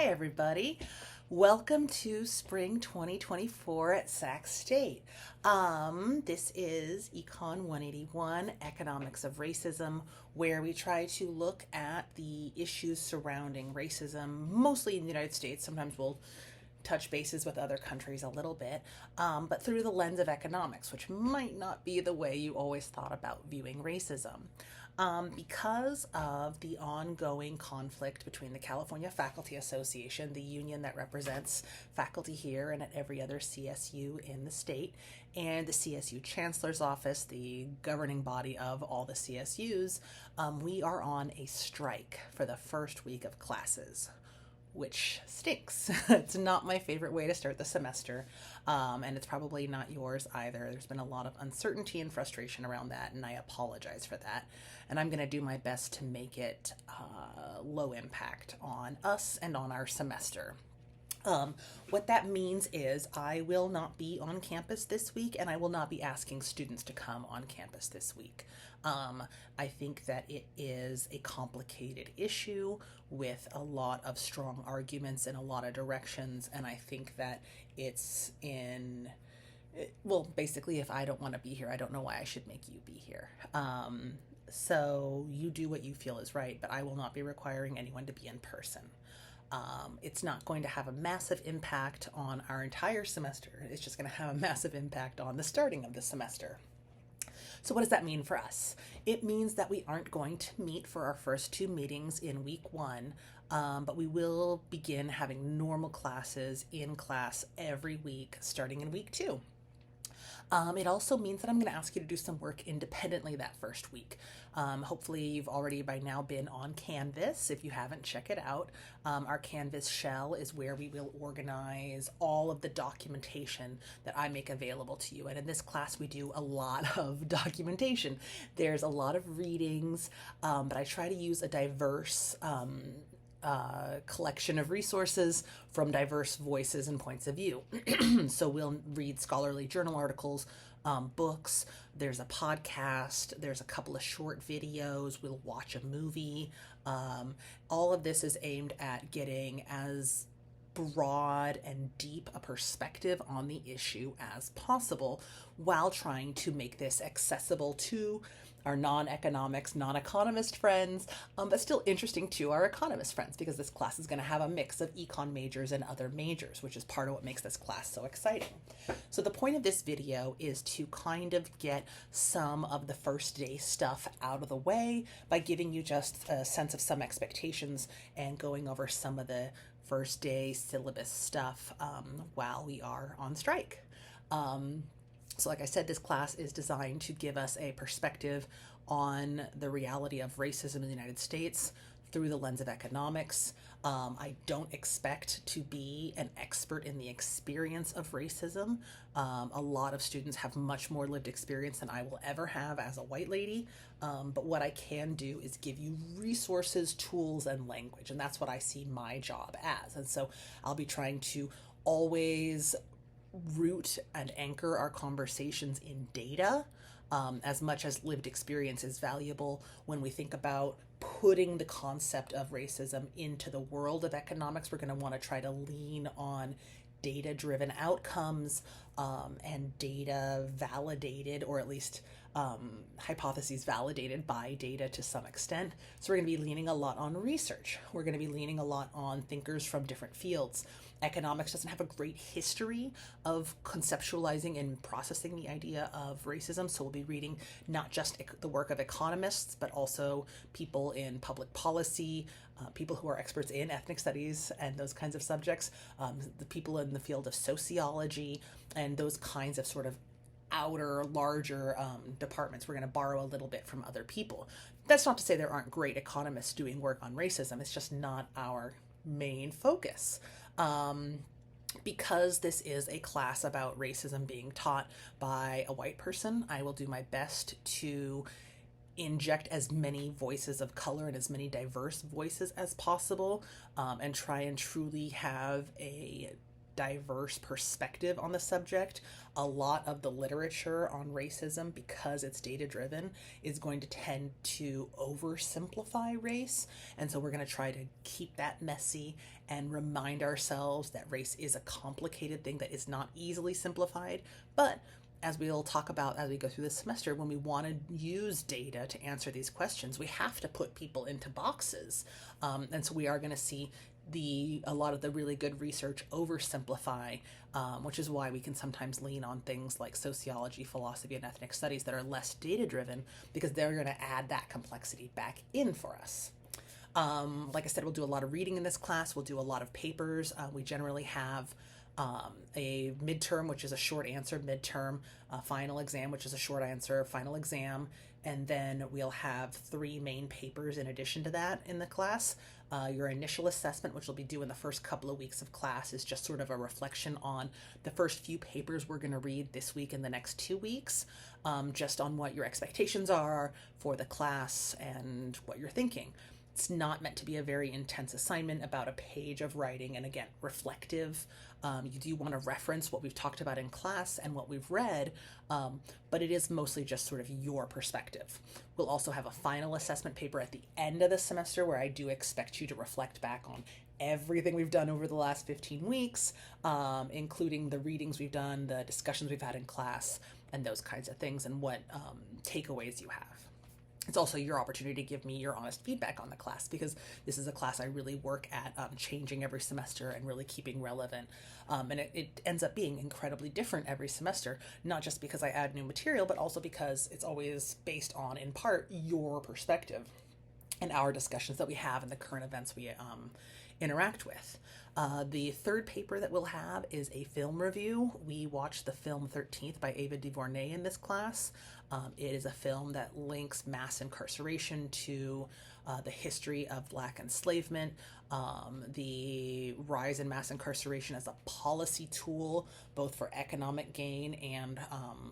Hi, everybody. Welcome to spring 2024 at Sac State. This is Econ 181, Economics of Racism, where we try to look at the issues surrounding racism, mostly in the United States. Sometimes we'll touch bases with other countries a little bit, but through the lens of economics, which might not be the way you always thought about viewing racism. Because of the ongoing conflict between the California Faculty Association, the union that represents faculty here and at every other CSU in the state, and the CSU Chancellor's Office, the governing body of all the CSUs, we are on a strike for the first week of classes, which stinks. It's not my favorite way to start the semester, and it's probably not yours either. There's been a lot of uncertainty and frustration around that, and I apologize for that. And I'm going to do my best to make it low impact on us and on our semester. What that means is I will not be on campus this week, and I will not be asking students to come on campus this week. I think that it is a complicated issue with a lot of strong arguments in a lot of directions, and I think that it's well, basically, if I don't want to be here, I don't know why I should make you be here. So you do what you feel is right, but I will not be requiring anyone to be in person. It's not going to have a massive impact on our entire semester. It's just going to have a massive impact on the starting of the semester. So what does that mean for us? It means that we aren't going to meet for our first two meetings in week one, but we will begin having normal classes in class every week starting in week two. It also means that I'm going to ask you to do some work independently that first week. Hopefully you've already by now been on Canvas. If you haven't, check it out. Our Canvas shell is where we will organize all of the documentation that I make available to you. And in this class, we do a lot of documentation. There's a lot of readings, but I try to use a diverse collection of resources from diverse voices and points of view. So we'll read scholarly journal articles, books, there's a podcast, there's a couple of short videos, we'll watch a movie. All of this is aimed at getting as broad and deep a perspective on the issue as possible while trying to make this accessible to our non-economics, non-economist friends, but still interesting to our economist friends, because this class is going to have a mix of econ majors and other majors, which is part of what makes this class so exciting. So the point of this video is to kind of get some of the first day stuff out of the way by giving you just a sense of some expectations and going over some of the first day syllabus stuff while we are on strike. So like I said, this class is designed to give us a perspective on the reality of racism in the United States through the lens of economics. I don't expect to be an expert in the experience of racism. A lot of students have much more lived experience than I will ever have as a white lady. But what I can do is give you resources, tools, and language. And that's what I see my job as. And so I'll be trying to always root and anchor our conversations in data, as much as lived experience is valuable when we think about putting the concept of racism into the world of economics. We're going to want to try to lean on data-driven outcomes and data validated, or at least hypotheses validated by data to some extent. So we're going to be leaning a lot on research. We're going to be leaning a lot on thinkers from different fields. Economics doesn't have a great history of conceptualizing and processing the idea of racism, so we'll be reading not just the work of economists, but also people in public policy, people who are experts in ethnic studies and those kinds of subjects, the people in the field of sociology, and those kinds of sort of outer, larger departments. We're going to borrow a little bit from other people. That's not to say there aren't great economists doing work on racism. It's just not our main focus. Because this is a class about racism being taught by a white person, I will do my best to inject as many voices of color and as many diverse voices as possible, and try and truly have a diverse perspective on the subject, a lot of the literature on racism, because it's data driven, is going to tend to oversimplify race. And so we're going to try to keep that messy and remind ourselves that race is a complicated thing that is not easily simplified. But as we'll talk about as we go through this semester, when we want to use data to answer these questions, we have to put people into boxes. And so we are going to see a lot of the really good research oversimplify, which is why we can sometimes lean on things like sociology, philosophy, and ethnic studies that are less data driven, because they're going to add that complexity back in for us. Like I said, we'll do a lot of reading in this class. We'll do a lot of papers. We generally have a midterm, which is a short answer midterm, a final exam, which is a short answer final exam, and then we'll have 3 main papers in addition to that in the class. Your initial assessment, which will be due in the first couple of weeks of class, is just sort of a reflection on the first few papers we're going to read this week and the next 2 weeks, just on what your expectations are for the class and what you're thinking. It's not meant to be a very intense assignment, about a page of writing, and again, reflective. You do want to reference what we've talked about in class and what we've read, but it is mostly just sort of your perspective. We'll also have a final assessment paper at the end of the semester, where I do expect you to reflect back on everything we've done over the last 15 weeks, including the readings we've done, the discussions we've had in class, and those kinds of things, and what takeaways you have. It's also your opportunity to give me your honest feedback on the class, because this is a class I really work at changing every semester and really keeping relevant. And it ends up being incredibly different every semester, not just because I add new material, but also because it's always based on, in part, your perspective and our discussions that we have and the current events we interact with. The third paper that we'll have is a film review. We watched the film 13th by Ava DuVernay in this class. It is a film that links mass incarceration to the history of Black enslavement, the rise in mass incarceration as a policy tool, both for economic gain and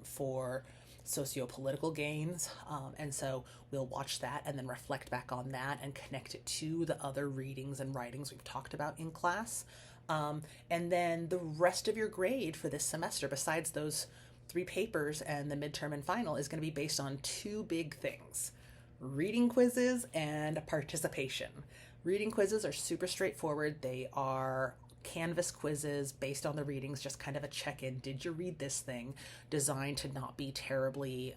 for socio-political gains. And so we'll watch that and then reflect back on that and connect it to the other readings and writings we've talked about in class. And then the rest of your grade for this semester, besides those 3 papers and the midterm and final, is going to be based on 2 big things: reading quizzes and participation. Reading quizzes are super straightforward. They are Canvas quizzes based on the readings, just kind of a check-in. Did you read this thing? Designed to not be terribly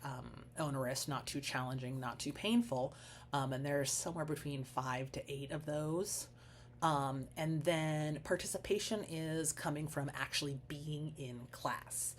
onerous, not too challenging, not too painful. And there's somewhere between 5 to 8 of those. And then participation is coming from actually being in class.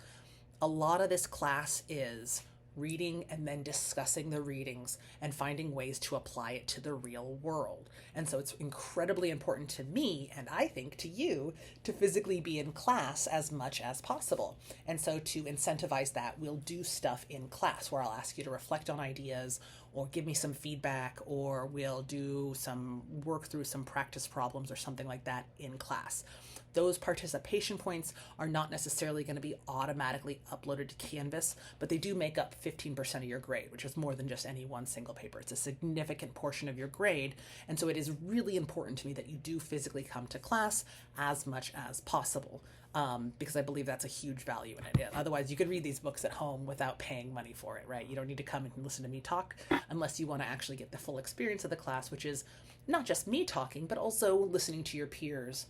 A lot of this class is reading and then discussing the readings and finding ways to apply it to the real world. And so it's incredibly important to me, and I think to you, to physically be in class as much as possible. And so to incentivize that, we'll do stuff in class where I'll ask you to reflect on ideas or give me some feedback, or we'll do some work through some practice problems or something like that in class. Those participation points are not necessarily going to be automatically uploaded to Canvas, but they do make up 15% of your grade, which is more than just any one single paper. It's a significant portion of your grade, and so it is really important to me that you do physically come to class as much as possible, because I believe that's a huge value in it. Otherwise, you could read these books at home without paying money for it, right? You don't need to come and listen to me talk unless you want to actually get the full experience of the class, which is not just me talking, but also listening to your peers.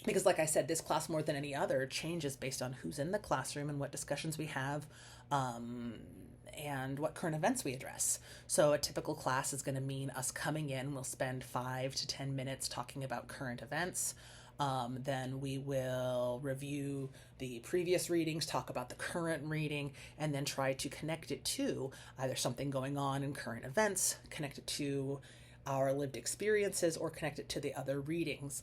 Because like I said, this class, more than any other, changes based on who's in the classroom and what discussions we have, and what current events we address. So a typical class is going to mean us coming in, we'll spend 5 to 10 minutes talking about current events. Then we will review the previous readings, talk about the current reading, and then try to connect it to either something going on in current events, connect it to our lived experiences, or connect it to the other readings,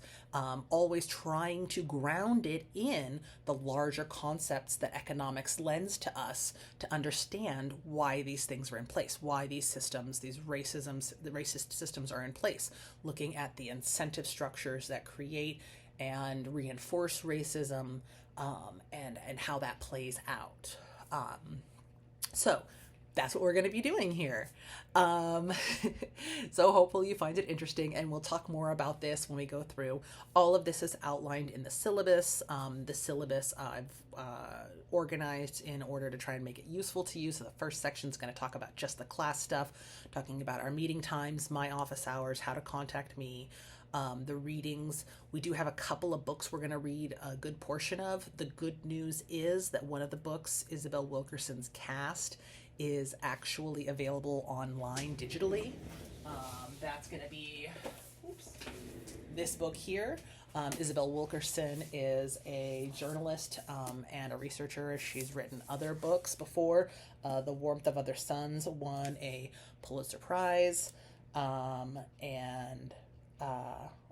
always trying to ground it in the larger concepts that economics lends to us to understand why these things are in place, why these systems, the racist systems are in place, looking at the incentive structures that create and reinforce racism, and how that plays out. So that's what we're going to be doing here. Um, so hopefully you find it interesting, and we'll talk more about this when we go through. All of this is outlined in the syllabus. The syllabus I've organized in order to try and make it useful to you. So the first section is going to talk about just the class stuff, talking about our meeting times, my office hours, how to contact me, the readings. We do have a couple of books we're going to read a good portion of. The good news is that one of the books, Isabel Wilkerson's Cast, is actually available online digitally. That's going to be this book here. Isabel Wilkerson is a journalist and a researcher. She's written other books before. The Warmth of Other Suns won a Pulitzer Prize, or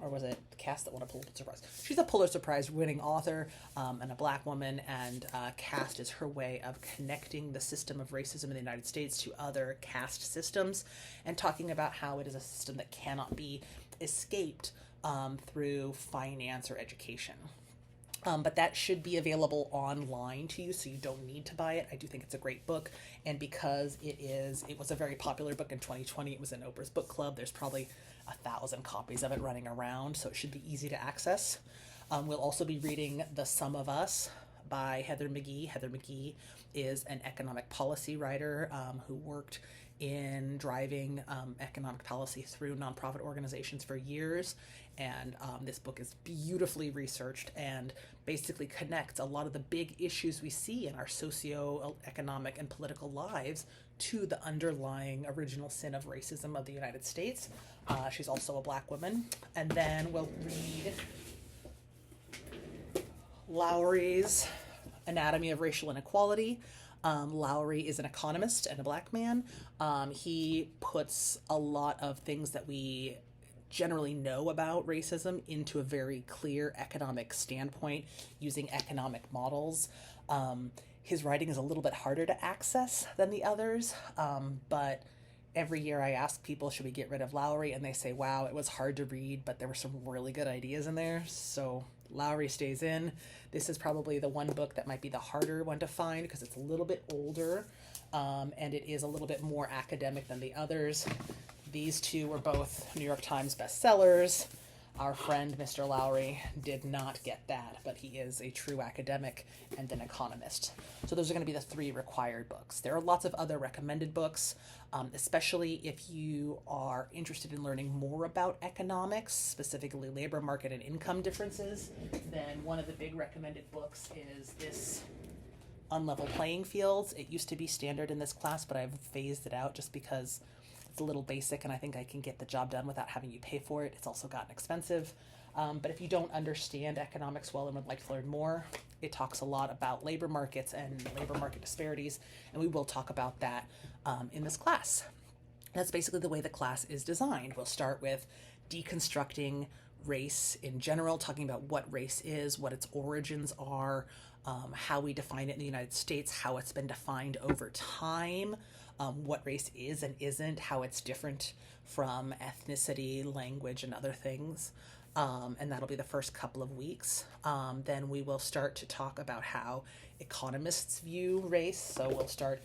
was it The Cast that won a Pulitzer Prize? She's a Pulitzer Prize winning author and a black woman, and caste is her way of connecting the system of racism in the United States to other caste systems, and talking about how it is a system that cannot be escaped through finance or education. But that should be available online to you, so you don't need to buy it. I do think it's a great book, and because it was a very popular book in 2020, it was in Oprah's book club, there's probably 1,000 copies of it running around, so it should be easy to access. We'll also be reading The Sum of Us by Heather McGhee. Heather McGhee is an economic policy writer who worked in driving economic policy through nonprofit organizations for years. And this book is beautifully researched and basically connects a lot of the big issues we see in our socio-economic and political lives to the underlying original sin of racism of the United States. She's also a black woman. And then we'll read Lowry's Anatomy of Racial Inequality. Lowry is an economist and a black man. He puts a lot of things that we generally know about racism into a very clear economic standpoint using economic models. His writing is a little bit harder to access than the others, but every year I ask people, should we get rid of Lowry? And they say, wow, it was hard to read, but there were some really good ideas in there. So Lowry stays in. This is probably the one book that might be the harder one to find because it's a little bit older, and it is a little bit more academic than the others. These two were both New York Times bestsellers. Our friend, Mr. Lowry, did not get that, but he is a true academic and an economist. So those are going to be the 3 required books. There are lots of other recommended books, especially if you are interested in learning more about economics, specifically labor market and income differences. Then one of the big recommended books is this Unlevel Playing Fields. It used to be standard in this class, but I've phased it out just because it's a little basic and I think I can get the job done without having you pay for it. It's also gotten expensive. But if you don't understand economics well and would like to learn more, it talks a lot about labor markets and labor market disparities, and we will talk about that in this class. That's basically the way the class is designed. We'll start with deconstructing race in general, talking about what race is, what its origins are, how we define it in the United States, how it's been defined over time, what race is and isn't, how it's different from ethnicity, language, and other things. And that'll be the first couple of weeks. Then we will start to talk about how economists view race. So we'll start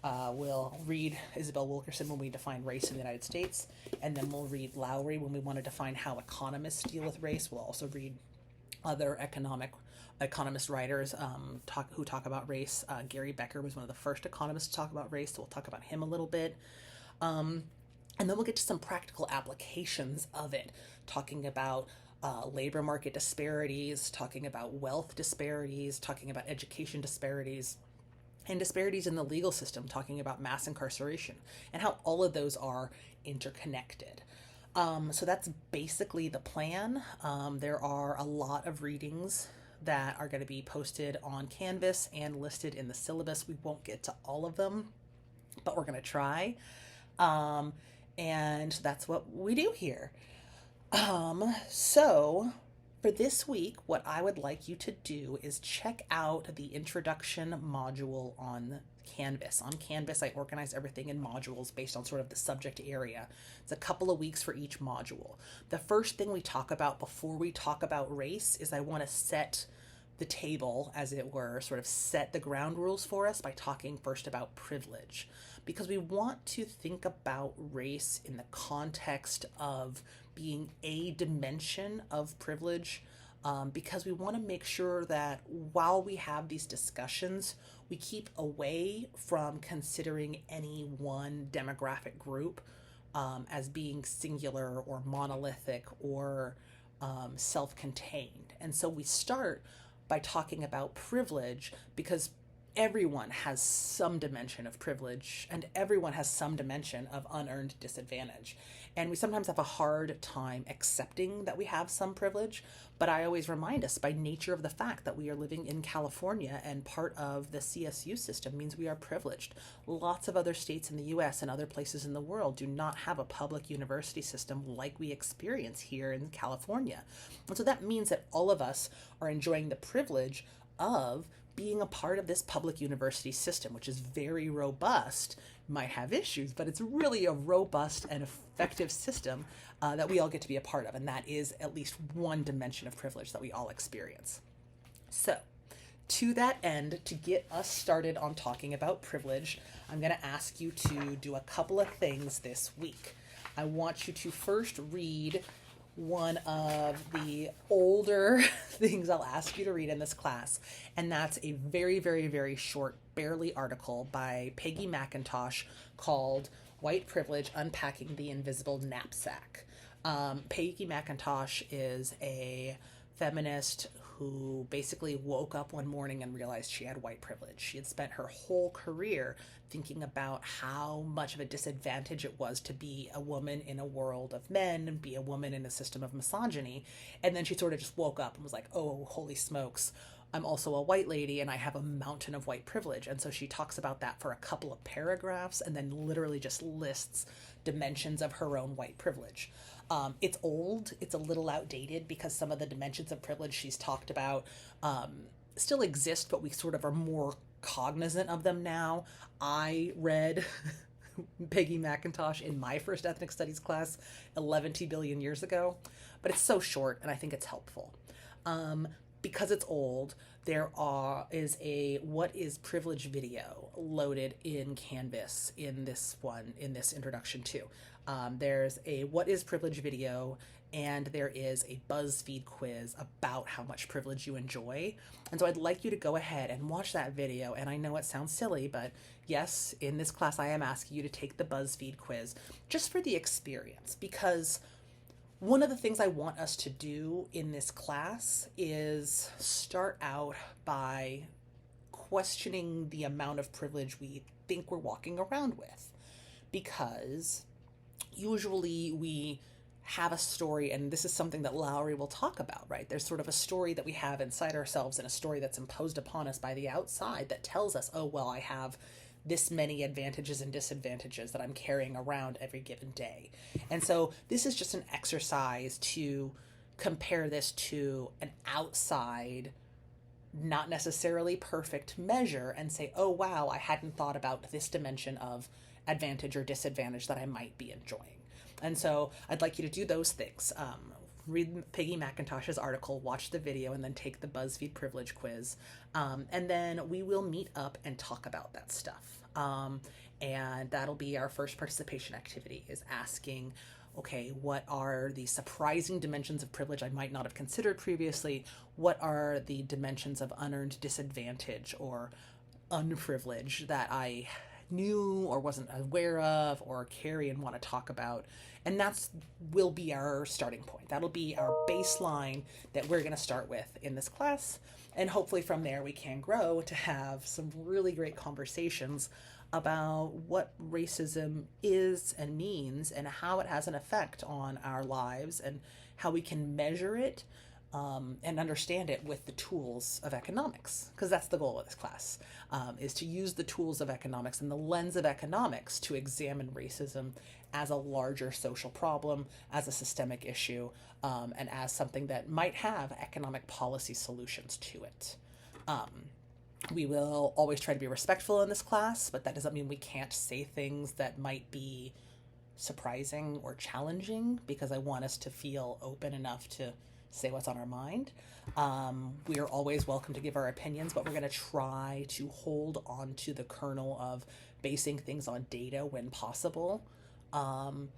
we'll read Isabel Wilkerson when we define race in the United States, and then we'll read Lowry when we want to define how economists deal with race. We'll also read other economist writers who talk about race. Gary Becker was one of the first economists to talk about race, so we'll talk about him a little bit. And then we'll get to some practical applications of it, talking about labor market disparities, talking about wealth disparities, talking about education disparities, and disparities in the legal system, talking about mass incarceration, and how all of those are interconnected. So that's basically the plan. There are a lot of readings that are going to be posted on Canvas and listed in the syllabus. We won't get to all of them, but we're going to try. And that's what we do here. So for this week, what I would like you to do is check out the introduction module on Canvas. On Canvas, I organize everything in modules based on sort of the subject area. It's a couple of weeks for each module. The first thing we talk about before we talk about race is I want to set the table, as it were, sort of set the ground rules for us by talking first about privilege. because we want to think about race in the context of being a dimension of privilege, because we want to make sure that while we have these discussions, we keep away from considering any one demographic group as being singular or monolithic or self-contained. And so we start by talking about privilege because everyone has some dimension of privilege and everyone has some dimension of unearned disadvantage. And we sometimes have a hard time accepting that we have some privilege, but I always remind us by nature of the fact that we are living in California and part of the CSU system means we are privileged. Lots of other states in the US and other places in the world do not have a public university system like we experience here in California. And so that means that all of us are enjoying the privilege of being a part of this public university system, which is very robust, might have issues, but it's really a robust and effective system that we all get to be a part of. And that is at least one dimension of privilege that we all experience. So to that end, to get us started on talking about privilege, I'm going to ask you to do a couple of things this week. I want you to first read one of the older things I'll ask you to read in this class, and that's a very, very, very short, barely article by Peggy McIntosh called White Privilege, Unpacking the Invisible Knapsack. Peggy McIntosh is a feminist who basically woke up one morning and realized she had white privilege. She had spent her whole career thinking about how much of a disadvantage it was to be a woman in a world of men and be a woman in a system of misogyny. And then she sort of just woke up and was like, oh, holy smokes, I'm also a white lady and I have a mountain of white privilege. And so she talks about that for a couple of paragraphs and then literally just lists dimensions of her own white privilege. It's old, it's a little outdated because some of the dimensions of privilege she's talked about still exist, but we sort of are more cognizant of them now. I read Peggy McIntosh in my first ethnic studies class 11 billion years ago, but it's so short and I think it's helpful. Because it's old, there is a What is Privilege video loaded in Canvas in this introduction too. There's a What is Privilege video, and there is a BuzzFeed quiz about how much privilege you enjoy. And so I'd like you to go ahead and watch that video. And I know it sounds silly, but yes, in this class I am asking you to take the BuzzFeed quiz just for the experience, because one of the things I want us to do in this class is start out by questioning the amount of privilege we think we're walking around with, because usually we have a story, and this is something that Lowry will talk about, right? There's sort of a story that we have inside ourselves and a story that's imposed upon us by the outside that tells us, oh, well, I have this many advantages and disadvantages that I'm carrying around every given day. And so this is just an exercise to compare this to an outside, not necessarily perfect measure and say, oh, wow, I hadn't thought about this dimension of advantage or disadvantage that I might be enjoying. And so I'd like you to do those things. Read Peggy McIntosh's article, watch the video, and then take the BuzzFeed privilege quiz. And then we will meet up and talk about that stuff. And that'll be our first participation activity, is asking, okay, what are the surprising dimensions of privilege I might not have considered previously? What are the dimensions of unearned disadvantage or unprivilege that I knew or wasn't aware of or carry and want to talk about? And that's will be our starting point. That'll be our baseline that we're going to start with in this class. And hopefully from there we can grow to have some really great conversations about what racism is and means and how it has an effect on our lives and how we can measure it and understand it with the tools of economics, because that's the goal of this class, is to use the tools of economics and the lens of economics to examine racism as a larger social problem, as a systemic issue, and as something that might have economic policy solutions to it. We will always try to be respectful in this class, but that doesn't mean we can't say things that might be surprising or challenging, because I want us to feel open enough to say what's on our mind. We are always welcome to give our opinions, but we're going to try to hold on to the kernel of basing things on data when possible. And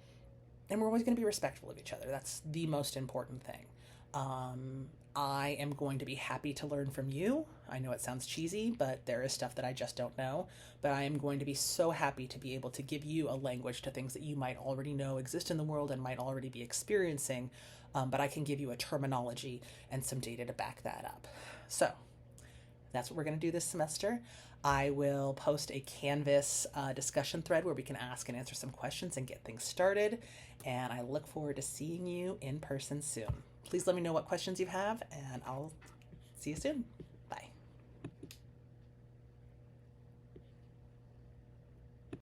we're always going to be respectful of each other. That's the most important thing. I am going to be happy to learn from you. I know it sounds cheesy, but there is stuff that I just don't know. But I am going to be so happy to be able to give you a language to things that you might already know exist in the world and might already be experiencing. But I can give you a terminology and some data to back that up. So that's what we're going to do this semester. I will post a Canvas discussion thread where we can ask and answer some questions and get things started. And I look forward to seeing you in person soon. Please let me know what questions you have, and I'll see you soon.